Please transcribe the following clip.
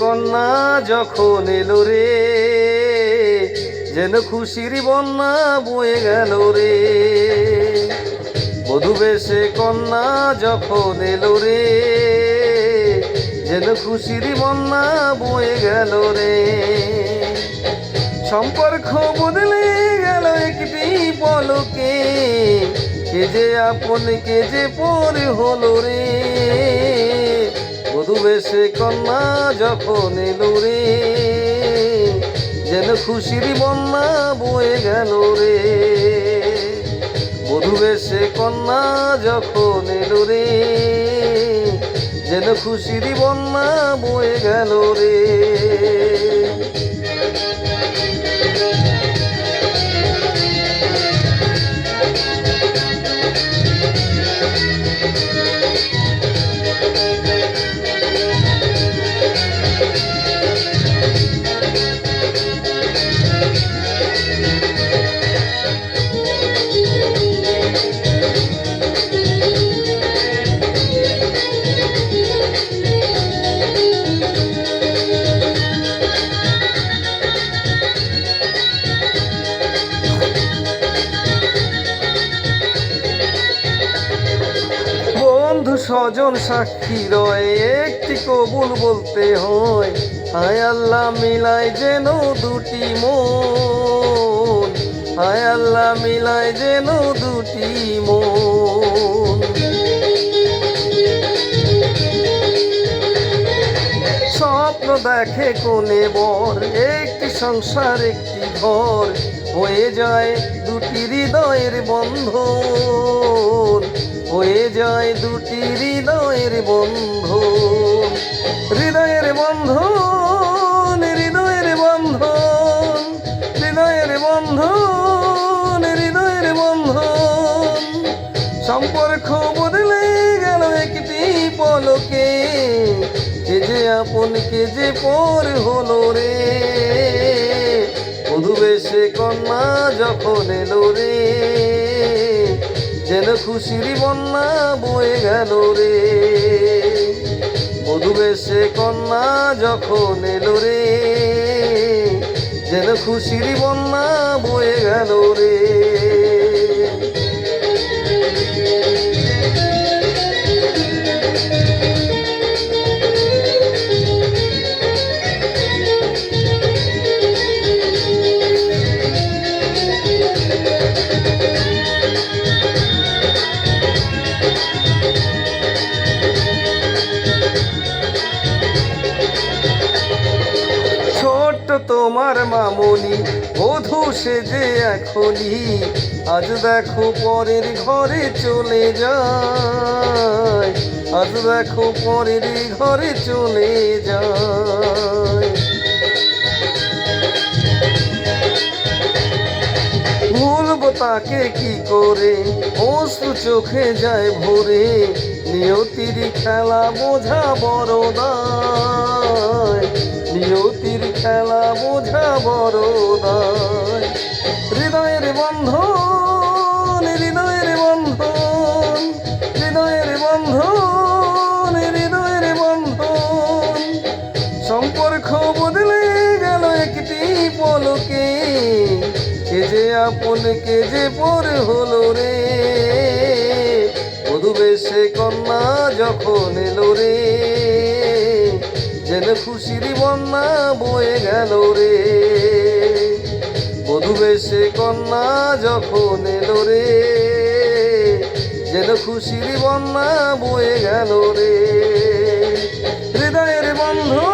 কন্যা যখন এলো রে, যেন খুশির বন্যা বয়ে গেল রে। বধূ বেশে কন্যা যখন এলো রে, যেন খুশির বন্যা বয়ে গেল রে। সম্পর্ক বদলে গেল একটি পলকে, কে যে আপন কে যে পর হলো রে। বধূ বেশে কন্যা যখন এলো রে, যেন খুশির বন্যা বয়ে গেল রে। বধূ বেশে কন্যা যখন এলো রে, যেন খুশির বন্যা বয়ে গেল রে। বন্ধু স্বজন সাক্ষী রয়, একটি কবুল বলতে হয়। হায় আল্লাহ মিলাই যেন দুটি মন, হায় আল্লাহ মিলাই যেন দুটি মন। স্বপ্ন দেখে কোনে বর, একটি সংসার একটি ঘর, হয়ে যায় দুটি হৃদয়ের বন্ধন, হয়ে যায় দুটি হৃদয়ের বন্ধন। হৃদয়ের বন্ধন, হৃদয়ের বন্ধন, হৃদয়ের বন্ধন, হৃদয়ের বন্ধন। সম্পর্ক বদলে গেল একটি পলকে, কে যে আপন কে যে পর হলো রে। বধূ বেশে কন্যা যখন এলো রে, যেন খুশির বন্যা বয়ে গেল রে। বধূ বেশে কন্যা যখন এলো রে, যেন খুশির বন্যা বয়ে গেল রে। তোমার মামনি বধূ সেজে এখনই, আজ দেখো পরের ঘরে চলে যায়, আজ দেখো পরের ঘরে চলে যায়। ভুলবো তাকে কি করে, অশ্রু চোখে যায় ভরে। নিয়তির খেলা বোঝা বড় দায়, নিয়তির খেলা বোঝা বড় দায়। হৃদয়ের বন্ধন, হৃদয়ের বন্ধন, হৃদয়ের বন্ধন, হৃদয়ের বন্ধন। সম্পর্ক বদলে গেল একটি পলকে, কে যে আপন কে যে পর হলো রে। বধূ বেশে কন্যা যখন এলো রে, যেন খুশির বন্যা বয়ে গেল রে। বধূ বেশে কন্যা যখন এলো রে, যেন খুশির বন্যা বয়ে গেল রে। হৃদয়ের বন্ধন,